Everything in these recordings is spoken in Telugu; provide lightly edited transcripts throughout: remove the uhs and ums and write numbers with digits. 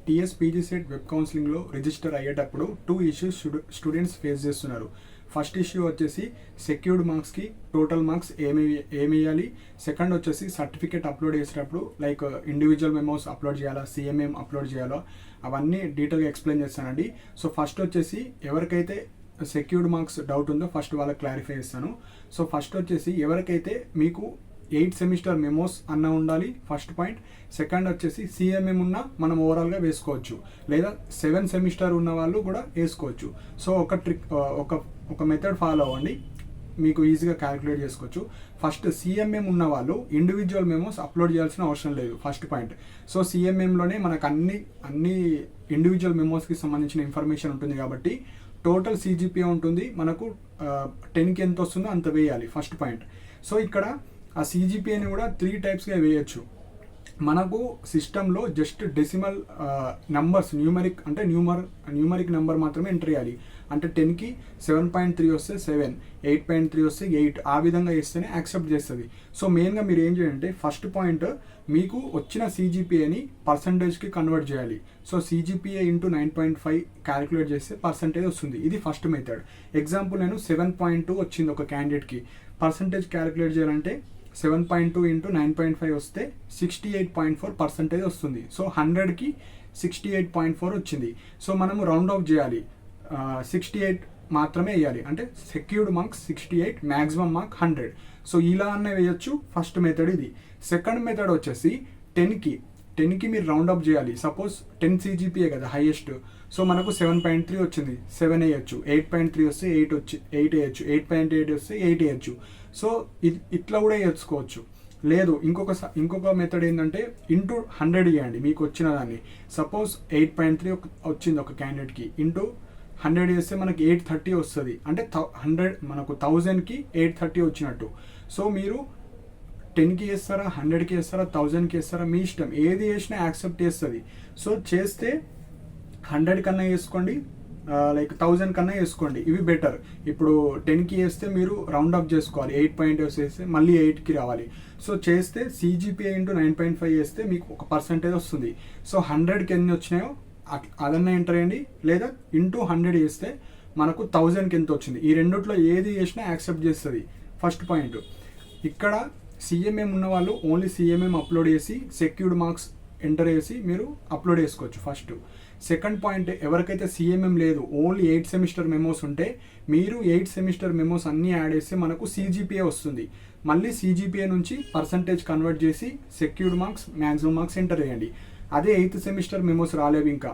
టీఎస్పీజీ సెట్ వెబ్ కౌన్సిలింగ్లో రిజిస్టర్ అయ్యేటప్పుడు 2 ఇష్యూస్ స్టూడెంట్స్ ఫేస్ చేస్తున్నారు. ఫస్ట్ ఇష్యూ వచ్చేసి సెక్యూర్డ్ మార్క్స్కి టోటల్ మార్క్స్ ఏమి వేయాలి. సెకండ్ వచ్చేసి సర్టిఫికేట్ అప్లోడ్ చేసేటప్పుడు లైక్ ఇండివిజువల్ మెమోస్ అప్లోడ్ చేయాలా, సిఎంఎం అప్లోడ్ చేయాలో అవన్నీ డీటెయిల్గా ఎక్స్ప్లెయిన్ చేస్తానండి. సో ఫస్ట్ వచ్చేసి ఎవరికైతే సెక్యూర్డ్ మార్క్స్ డౌట్ ఉందో ఫస్ట్ వాళ్ళకి క్లారిఫై చేస్తాను. సో ఫస్ట్ వచ్చేసి ఎవరికైతే మీకు 8 సెమిస్టర్ మెమోస్ అన్న ఉండాలి ఫస్ట్ పాయింట్. సెకండ్ వచ్చేసి సిఎంఎం ఉన్న మనం ఓవరాల్గా వేసుకోవచ్చు, లేదా 7 సెమిస్టర్ ఉన్న వాళ్ళు కూడా వేసుకోవచ్చు. సో ఒక ట్రిక్ ఒక మెథడ్ ఫాలో అవ్వండి, మీకు ఈజీగా క్యాలిక్యులేట్ చేసుకోవచ్చు. ఫస్ట్ సిఎంఎం ఉన్న వాళ్ళు ఇండివిజువల్ మెమోస్ అప్లోడ్ చేయాల్సిన అవసరం లేదు ఫస్ట్ పాయింట్. సో సిఎంఎంలోనే మనకు అన్ని ఇండివిజువల్ మెమోస్కి సంబంధించిన ఇన్ఫర్మేషన్ ఉంటుంది కాబట్టి టోటల్ సిజిపిఏ ఉంటుంది, మనకు 10కి ఎంత వస్తుందో అంత వేయాలి ఫస్ట్ పాయింట్. సో ఇక్కడ ఆ సిజిపిఏని కూడా 3 టైప్స్గా వేయచ్చు. మనకు సిస్టంలో just decimal numbers numeric number మాత్రమే ఎంటర్ చేయాలి. అంటే 10కి 7.3 వస్తే 7, 8.3 వస్తే 8, ఆ విధంగా వేస్తేనే యాక్సెప్ట్ చేస్తుంది. సో మెయిన్గా మీరు ఏం చేయాలంటే ఫస్ట్ పాయింట్ మీకు వచ్చిన సిజిపిఏని పర్సంటేజ్కి కన్వర్ట్ చేయాలి. సో సిజిపిఏ ఇంటూ 9.5 క్యాలిక్యులేట్ చేస్తే పర్సంటేజ్ వస్తుంది. ఇది ఫస్ట్ మెథడ్. ఎగ్జాంపుల్ నేను 7.2 వచ్చింది ఒక క్యాండిడేట్కి, పర్సంటేజ్ క్యాలిక్యులేట్ చేయాలంటే 7.2 ఇంటూ 9.5 వస్తే 68.4% వస్తుంది. సో 100కి 68.4 వచ్చింది. సో మనము రౌండ్ ఆఫ్ చేయాలి, 68 మాత్రమే వేయాలి. అంటే secured marks 68, maximum mark 100. So ఇలా అనే వేయచ్చు. ఫస్ట్ మెథడ్ ఇది. సెకండ్ మెథడ్ వచ్చేసి 10కి మీరు రౌండ్ అప్ చేయాలి. సపోజ్ 10 సిజిపిఏ కదా హైయెస్ట్. సో మనకు 7.3 వచ్చింది, 7 వేయచ్చు. 8.3 వస్తే 8 వేయచ్చు. 8.8 వస్తే 8 వేయచ్చు. సో ఇట్లా కూడా వేసుకోవచ్చు. లేదు ఇంకొక మెథడ్ ఏంటంటే ఇంటూ 100 ఇవ్వండి మీకు వచ్చిన దాన్ని. సపోజ్ 8.3 వచ్చింది ఒక క్యాండిడేట్కి, ఇంటూ 100 చేస్తే మనకి 830 వస్తుంది. అంటే 100 మనకు 1000కి 830 వచ్చినట్టు. సో మీరు 10కి వేస్తారా, 100కి వేస్తారా, 1000కి వేస్తారా, మీ ఇష్టం. ఏది వేసినా యాక్సెప్ట్ చేస్తుంది. సో చేస్తే 100 కన్నా వేసుకోండి, లైక్ 1000 కన్నా వేసుకోండి, ఇవి బెటర్. ఇప్పుడు 10కి వేస్తే మీరు రౌండ్ అప్ చేసుకోవాలి, 8.8 వేస్తే మళ్ళీ 8కి రావాలి. సో చేస్తే సిజిపిఏ ఇంటూ 9.5 వేస్తే మీకు ఒక పర్సంటేజ్ వస్తుంది. సో 100కి ఎన్ని వచ్చినాయో అదన్నా ఎంటర్ అయ్యండి, లేదా ఇంటూ 100 వేస్తే మనకు 1000కి ఎంత వచ్చింది. ఈ రెండిట్లో ఏది వేసినా యాక్సెప్ట్ చేస్తుంది ఫస్ట్ పాయింట్. ఇక్కడ సిఎంఎం ఉన్న వాళ్ళు ఓన్లీ సిఎంఎం అప్లోడ్ చేసి సెక్యూర్డ్ మార్క్స్ ఎంటర్ చేసి మీరు అప్లోడ్ చేసుకోవచ్చు ఫస్ట్. సెకండ్ పాయింట్ ఎవరికైతే సిఎంఎం లేదు, ఓన్లీ 8 సెమిస్టర్ మెమోస్ ఉంటే మీరు 8 సెమిస్టర్ మెమోస్ అన్నీ యాడ్ చేస్తే మనకు సిజిపిఏ వస్తుంది. మళ్ళీ సిజిపిఏ నుంచి పర్సంటేజ్ కన్వర్ట్ చేసి secured marks, maximum marks enter చేయండి. అదే 8th సెమిస్టర్ మెమోస్ రాలేవు, ఇంకా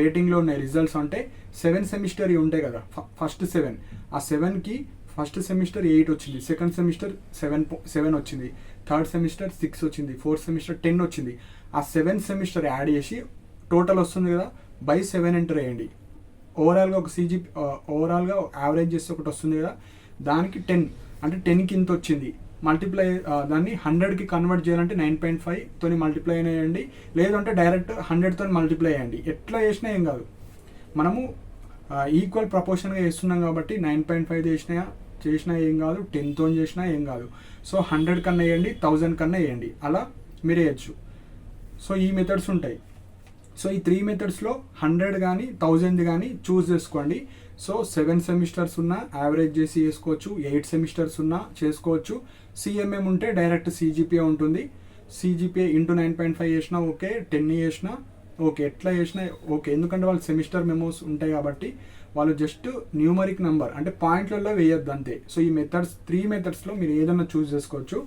వెయిటింగ్లో ఉన్నాయి రిజల్ట్స్ అంటే 7 సెమిస్టర్ ఉంటాయి కదా, ఫస్ట్ 7, ఆ 7కి ఫస్ట్ సెమిస్టర్ 8 వచ్చింది, సెకండ్ సెమిస్టర్ 7 వచ్చింది, థర్డ్ సెమిస్టర్ 6 వచ్చింది, ఫోర్త్ సెమిస్టర్ 10 వచ్చింది. ఆ 7 సెమిస్టర్ యాడ్ చేసి టోటల్ వస్తుంది కదా, బై 7 ఎంటర్ వేయండి. ఓవరాల్గా ఒక ఓవరాల్గా యావరేజ్ చేస్తే ఒకటి వస్తుంది కదా, దానికి 10 అంటే 10కి ఇంత వచ్చింది. మల్టిప్లై దాన్ని 100కి కన్వర్ట్ చేయాలంటే 9.5 తోని మల్టిప్లై చేయండి, లేదంటే డైరెక్ట్ 100 తోని మల్టిప్లై చేయండి. ఎట్లా చేసినా ఏం కాదు, మనము ఈక్వల్ ప్రపోర్షన్గా వేస్తున్నాం కాబట్టి 9.5 చేసినా ఏం కాదు, 10తో చేసినా ఏం కాదు. సో 100 కన్నా వేయండి, 1000 కన్నా వేయండి, అలా మీరు వేయచ్చు. సో ఈ మెథడ్స్ ఉంటాయి. సో ఈ 3 మెథడ్స్లో 100 కానీ 1000 కానీ చూస్ చేసుకోండి. సో 7 సెమిస్టర్స్ ఉన్నా యావరేజ్ చేసి వేసుకోవచ్చు, 8 సెమిస్టర్స్ ఉన్నా చేసుకోవచ్చు. సిఎంఎం ఉంటే డైరెక్ట్ సిజిపిఏ ఉంటుంది. సిజిపిఏ ఇంటూ 9.5 చేసినా ఓకే, 10 చేసినా ఓకే, ఎట్లా చేసినా ఓకే. ఎందుకంటే వాళ్ళు సెమిస్టర్ మెమోస్ ఉంటాయి కాబట్టి వాళ్ళు జస్ట్ న్యూమరిక్ నెంబర్ అంటే పాయింట్లలో వేయొద్దు అంతే. సో ఈ 3 మెథడ్స్లో మీరు ఏదైనా చూస్ చేసుకోవచ్చు.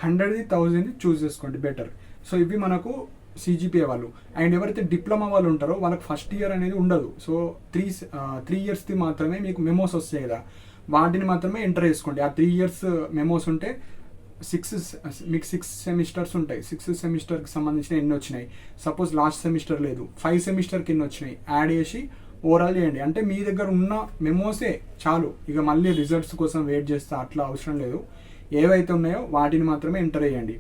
100ది 1000ది చూస్ చేసుకోండి బెటర్. సో ఇవి మనకు సిజిపిఏ వాళ్ళు. అండ్ ఎవరైతే డిప్లొమా వాళ్ళు ఉంటారో వాళ్ళకి ఫస్ట్ ఇయర్ అనేది ఉండదు. సో 3 ఇయర్స్ది మాత్రమే మీకు మెమోస్ వస్తాయి కదా, వాటిని మాత్రమే ఎంటర్ చేసుకోండి. ఆ 3 ఇయర్స్ మెమోస్ ఉంటే మీకు 6 సెమిస్టర్స్ ఉంటాయి. 6 సెమిస్టర్కి సంబంధించిన ఎన్ని వచ్చినాయి, సపోజ్ లాస్ట్ సెమిస్టర్ లేదు, 5 సెమిస్టర్కి ఎన్ని వచ్చినాయి యాడ్ చేసి ఓవరాల్ చేయండి. అంటే మీ దగ్గర ఉన్న మెమోసే చాలు, ఇక మళ్ళీ రిజల్ట్స్ కోసం వెయిట్ చేస్తే అట్లా అవసరం లేదు. ఏవైతే ఉన్నాయో వాటిని మాత్రమే ఎంటర్ చేయండి.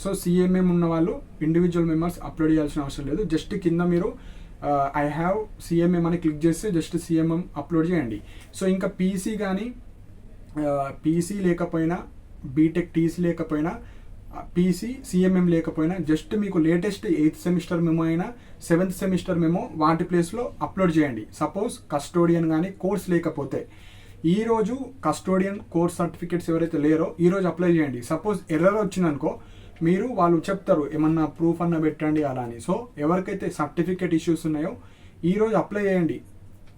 సో సిఎంఎం ఉన్న వాళ్ళు ఇండివిజువల్ మెంబర్స్ అప్లోడ్ చేయాల్సిన అవసరం లేదు. జస్ట్ కింద మీరు ఐ హ్యావ్ సిఎంఎం అని క్లిక్ చేస్తే జస్ట్ సిఎంఎం అప్లోడ్ చేయండి. సో ఇంకా పీసీ కానీ పీసీ లేకపోయినా బీటెక్ టీసీ లేకపోయినా పీసీ సిఎంఎం లేకపోయినా జస్ట్ మీకు లేటెస్ట్ 8th సెమిస్టర్ మెమో అయినా 7th సెమిస్టర్ మెమో వాటి ప్లేస్లో అప్లోడ్ చేయండి. సపోజ్ కస్టోడియన్ కానీ కోర్స్ లేకపోతే ఈరోజు కస్టోడియన్ కోర్స్ సర్టిఫికేట్స్ ఎవరైతే లేరో ఈరోజు అప్లై చేయండి. సపోజ్ ఎర్రర్ వచ్చిందనుకో మీరు వాళ్ళు చెప్తారు ఏమన్నా ప్రూఫ్ అన్న పెట్టండి అలా అని. సో ఎవరికైతే సర్టిఫికేట్ ఇష్యూస్ ఉన్నాయో ఈరోజు అప్లై చేయండి.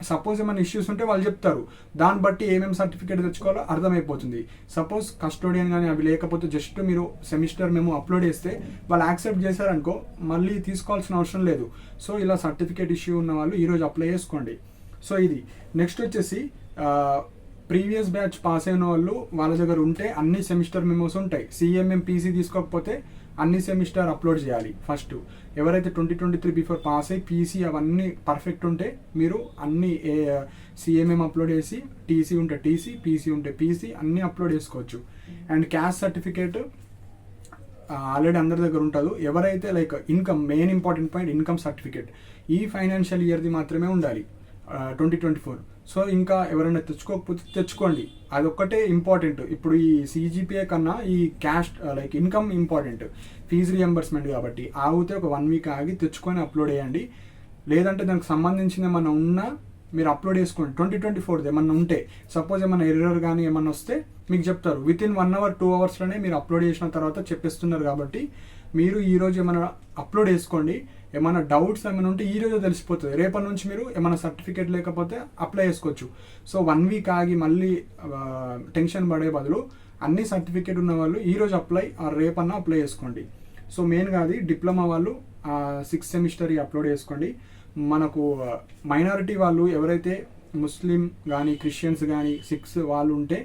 సపోజ్ ఏమైనా ఇష్యూస్ ఉంటే వాళ్ళు చెప్తారు, దాన్ని బట్టి ఏమేమి సర్టిఫికేట్ తెచ్చుకోవాలో అర్థమైపోతుంది. సపోజ్ కస్టోడియన్ కానీ అవి లేకపోతే జస్ట్ మీరు సెమిస్టర్ మేము అప్లోడ్ చేస్తే వాళ్ళు యాక్సెప్ట్ చేశారనుకో మళ్ళీ తీసుకోవాల్సిన అవసరం లేదు. సో ఇలా సర్టిఫికేట్ ఇష్యూ ఉన్న వాళ్ళు ఈరోజు అప్లై చేసుకోండి. సో ఇది నెక్స్ట్ వచ్చేసి ప్రీవియస్ బ్యాచ్ పాస్ అయిన వాళ్ళు వాళ్ళ దగ్గర ఉంటే అన్ని సెమిస్టర్ మెమోస్ ఉంటాయి. సిఎంఎం పీసీ తీసుకోకపోతే అన్ని సెమిస్టర్ అప్లోడ్ చేయాలి. ఫస్ట్ ఎవరైతే 2023 బిఫోర్ పాస్ అయ్యి పీసీ అవన్నీ పర్ఫెక్ట్ ఉంటే మీరు అన్ని సిఎంఎం అప్లోడ్ చేసి టీసీ ఉంటే టీసీ, పీసీ ఉంటే పీసీ అన్నీ అప్లోడ్ చేసుకోవచ్చు. అండ్ క్యాస్ట్ సర్టిఫికేట్ ఆల్రెడీ అందరి దగ్గర ఉంటుంది. ఎవరైతే like income, main important point income certificate ఈ ఫైనాన్షియల్ ఇయర్ది మాత్రమే ఉండాలి 2024. సో ఇంకా ఎవరైనా తెచ్చుకోకపోతే తెచ్చుకోండి, అదొక్కటే ఇంపార్టెంట్. ఇప్పుడు ఈ సిజిపిఏ కన్నా ఈ cash like income important, fee reimbursement కాబట్టి ఆగితే ఒక 1 వీక్ ఆగి తెచ్చుకొని అప్లోడ్ చేయండి. లేదంటే దానికి సంబంధించిన ఏమన్నా ఉన్నా మీరు అప్లోడ్ చేసుకోండి. 2024 ఏమన్నా ఉంటే సపోజ్ ఏమన్నా ఎర్రర్ కానీ ఏమన్నా వస్తే మీకు చెప్తారు. వితిన్ 1 hour 2 hours మీరు అప్లోడ్ చేసిన తర్వాత చెప్పేస్తున్నారు కాబట్టి మీరు ఈరోజు ఏమైనా అప్లోడ్ చేసుకోండి. ఏమైనా డౌట్స్ ఏమైనా ఉంటే ఈరోజు తెలిసిపోతుంది. రేపటి నుంచి మీరు ఏమైనా సర్టిఫికేట్ లేకపోతే అప్లై చేసుకోవచ్చు. సో 1 వీక్ ఆగి మళ్ళీ టెన్షన్ పడే బదులు అన్ని సర్టిఫికేట్ ఉన్న వాళ్ళు ఈరోజు అప్లై రేపన్నా అప్లై చేసుకోండి. సో మెయిన్గా అది డిప్లొమా వాళ్ళు 6th సెమిస్టర్ అప్లోడ్ చేసుకోండి. మనకు మైనారిటీ వాళ్ళు ఎవరైతే ముస్లిం కానీ క్రిస్టియన్స్ కానీ సిక్స్ వాళ్ళు ఉంటే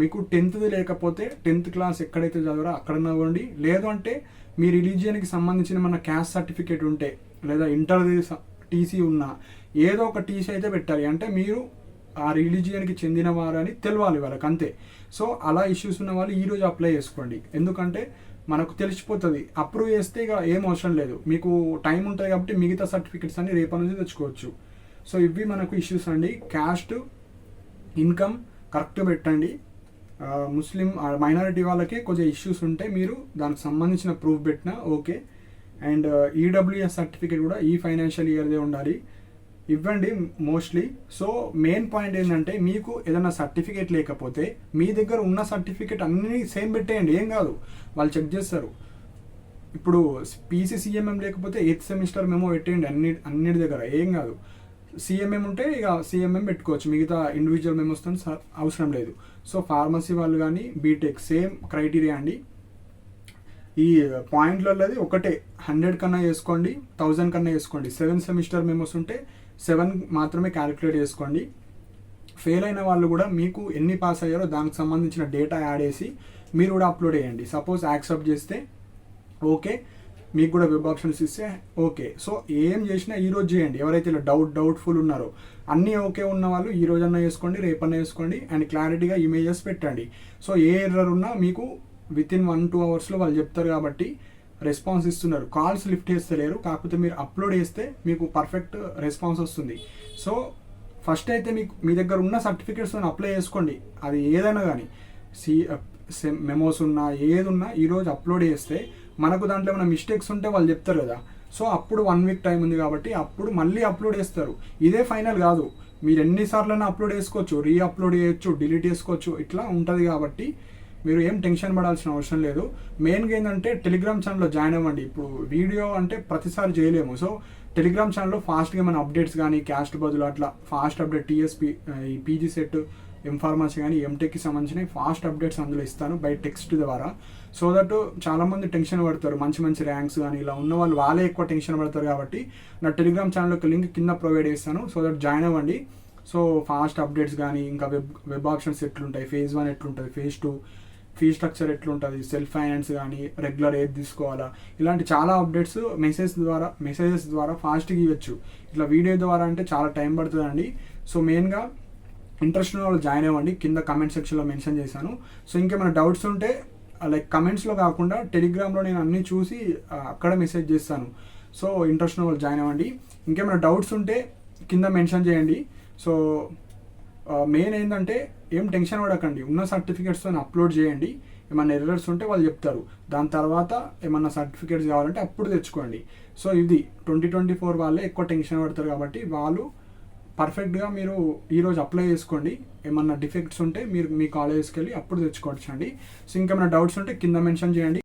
మీకు 10th లేకపోతే 10th క్లాస్ ఎక్కడైతే చదవరో అక్కడ నవ్వండి. లేదు అంటే మీ రిలీజియన్కి సంబంధించిన మన క్యాస్ట్ సర్టిఫికేట్ ఉంటే లేదా ఇంటర్ టీసీ ఉన్నా ఏదో ఒక టీసీ అయితే పెట్టాలి. అంటే మీరు ఆ రిలీజియన్కి చెందిన వారని తెలవాలి వాళ్ళకి, అంతే. సో అలా ఇష్యూస్ ఉన్న వాళ్ళు ఈరోజు అప్లై చేసుకోండి. ఎందుకంటే మనకు తెలిసిపోతుంది. అప్రూవ్ చేస్తే ఇక ఏం అవసరం లేదు, మీకు టైం ఉంటుంది కాబట్టి మిగతా సర్టిఫికేట్స్ అన్ని రేపటి నుంచి తెచ్చుకోవచ్చు. సో ఇవి మనకు ఇష్యూస్ అండి. క్యాస్ట్, ఇన్కమ్ కరెక్ట్ పెట్టండి. ముస్లిం మైనారిటీ వాళ్ళకి కొంచెం ఇష్యూస్ ఉంటే మీరు దానికి సంబంధించిన ప్రూఫ్ పెట్టినా ఓకే. అండ్ ఈడబ్ల్యూఎస్ సర్టిఫికేట్ కూడా ఈ ఫైనాన్షియల్ ఇయర్దే ఉండాలి, ఇవ్వండి మోస్ట్లీ. సో మెయిన్ పాయింట్ ఏంటంటే మీకు ఏదైనా సర్టిఫికేట్ లేకపోతే మీ దగ్గర ఉన్న సర్టిఫికేట్ అన్నీ సేమ్ పెట్టేయండి, ఏం కాదు, వాళ్ళు చెక్ చేస్తారు. ఇప్పుడు పీసీసీఎంఎం లేకపోతే 8th సెమిస్టర్ మెమో పెట్టేయండి అన్నిటి దగ్గర, ఏం కాదు. సిఎంఎం ఉంటే ఇక సిఎంఎం పెట్టుకోవచ్చు, మిగతా ఇండివిజువల్ మెమోస్తో అవసరం లేదు. సో ఫార్మసీ వాళ్ళు కానీ బీటెక్ సేమ్ క్రైటీరియా అండి. ఈ పాయింట్లలోది ఒకటే, 100 కన్నా వేసుకోండి, 1000 కన్నా వేసుకోండి. 7 సెమిస్టర్ మెమోస్ ఉంటే 7 మాత్రమే క్యాలిక్యులేట్ చేసుకోండి. ఫెయిల్ అయిన వాళ్ళు కూడా మీకు ఎన్ని పాస్ అయ్యారో దానికి సంబంధించిన డేటా యాడ్ చేసి మీరు కూడా అప్లోడ్ చేయండి. సపోజ్ యాక్సెప్ట్ చేస్తే ఓకే, మీకు కూడా వెబ్ ఆప్షన్స్ ఇస్తే ఓకే. సో ఏం చేసినా ఈరోజు చేయండి. ఎవరైతే ఇలా డౌట్ఫుల్ ఉన్నారో అన్నీ ఓకే ఉన్న వాళ్ళు ఈ రోజన్నా వేసుకోండి, రేపన్నా వేసుకోండి. అండ్ క్లారిటీగా ఇమేజెస్ పెట్టండి. సో ఏ ఎర్రర్ ఉన్నా మీకు వితిన్ 1-2 అవర్స్లో వాళ్ళు చెప్తారు కాబట్టి రెస్పాన్స్ ఇస్తున్నారు. కాల్స్ లిఫ్ట్ చేస్తలేరు, కాకపోతే మీరు అప్లోడ్ చేస్తే మీకు పర్ఫెక్ట్ రెస్పాన్స్ వస్తుంది. సో ఫస్ట్ అయితే మీ దగ్గర ఉన్న సర్టిఫికేట్స్ అప్లై చేసుకోండి. అది ఏదైనా కానీ మెమోస్ ఉన్నా ఏది ఉన్నా ఈరోజు అప్లోడ్ చేస్తే మనకు దాంట్లో ఏమైనా మిస్టేక్స్ ఉంటే వాళ్ళు చెప్తారు కదా. సో అప్పుడు 1 వీక్ టైం ఉంది కాబట్టి అప్పుడు మళ్ళీ అప్లోడ్ చేస్తారు. ఇదే ఫైనల్ కాదు, మీరు ఎన్నిసార్లైనా అప్లోడ్ చేసుకోవచ్చు, అప్లోడ్ చేయొచ్చు, డిలీట్ చేసుకోవచ్చు, ఇట్లా ఉంటుంది. కాబట్టి మీరు ఏం టెన్షన్ పడాల్సిన అవసరం లేదు. మెయిన్గా ఏంటంటే టెలిగ్రామ్ ఛానల్లో జాయిన్ అవ్వండి. ఇప్పుడు వీడియో అంటే ప్రతిసారి చేయలేము. సో టెలిగ్రామ్ ఛానల్లో ఫాస్ట్గా మన అప్డేట్స్ కానీ క్యాస్ట్ బదులు అట్లా ఫాస్ట్ అప్డేట్ టీఎస్పీ ఈ పీజీ సెట్ ఎంఫార్మసీ కానీ ఎంటెక్కి సంబంధించిన ఫాస్ట్ అప్డేట్స్ అందులో ఇస్తాను బై టెక్స్ట్ ద్వారా. సో దట్ చాలామంది టెన్షన్ పడతారు, మంచి ర్యాంక్స్ కానీ ఇలా ఉన్న వాళ్ళు వాళ్ళే ఎక్కువ టెన్షన్ పడతారు. కాబట్టి నా టెలిగ్రామ్ ఛానల్కి లింక్ కింద ప్రొవైడ్ చేస్తాను, సో దట్ జాయిన్ అవ్వండి. సో ఫాస్ట్ అప్డేట్స్ కానీ ఇంకా వెబ్ ఆప్షన్స్ ఎట్లుంటాయి, phase 1 ఎట్లుంటుంది, phase 2 ఫీ స్ట్రక్చర్ ఎట్లుంటుంది, సెల్ఫ్ ఫైనాన్స్ కానీ రెగ్యులర్ ఏది తీసుకోవాలా, ఇలాంటి చాలా అప్డేట్స్ మెసేజెస్ ద్వారా ఫాస్ట్గా ఇవ్వచ్చు. ఇట్లా వీడియో ద్వారా అంటే చాలా టైం పడుతుందండి. సో మెయిన్గా ఇంట్రెస్ట్ ఉన్న వాళ్ళు జాయిన్ అవ్వండి, కింద కమెంట్ సెక్షన్లో మెన్షన్ చేశాను. సో ఇంకేమైనా డౌట్స్ ఉంటే లైక్ కమెంట్స్లో కాకుండా టెలిగ్రామ్లో నేను అన్నీ చూసి అక్కడ మెసేజ్ చేస్తాను. సో ఇంట్రెస్ట్ ఉన్న వాళ్ళు జాయిన్ అవ్వండి. ఇంకేమైనా డౌట్స్ ఉంటే కింద మెన్షన్ చేయండి. సో మెయిన్ ఏంటంటే ఏం టెన్షన్ పడకండి, ఉన్న సర్టిఫికేట్స్తో అప్లోడ్ చేయండి. ఏమైనా ఎర్రర్స్ ఉంటే వాళ్ళు చెప్తారు. దాని తర్వాత ఏమన్నా సర్టిఫికేట్స్ కావాలంటే అప్పుడు తెచ్చుకోండి. సో ఇది 2024 వాళ్ళే ఎక్కువ టెన్షన్ పడతారు కాబట్టి వాళ్ళు పర్ఫెక్ట్గా మీరు ఈరోజు అప్లై చేసుకోండి. ఏమన్నా డిఫెక్ట్స్ ఉంటే మీరు మీ కాలేజెస్కి వెళ్ళి అప్పుడు తెచ్చుకోవచ్చండి. సో ఇంకేమైనా డౌట్స్ ఉంటే కింద మెన్షన్ చేయండి.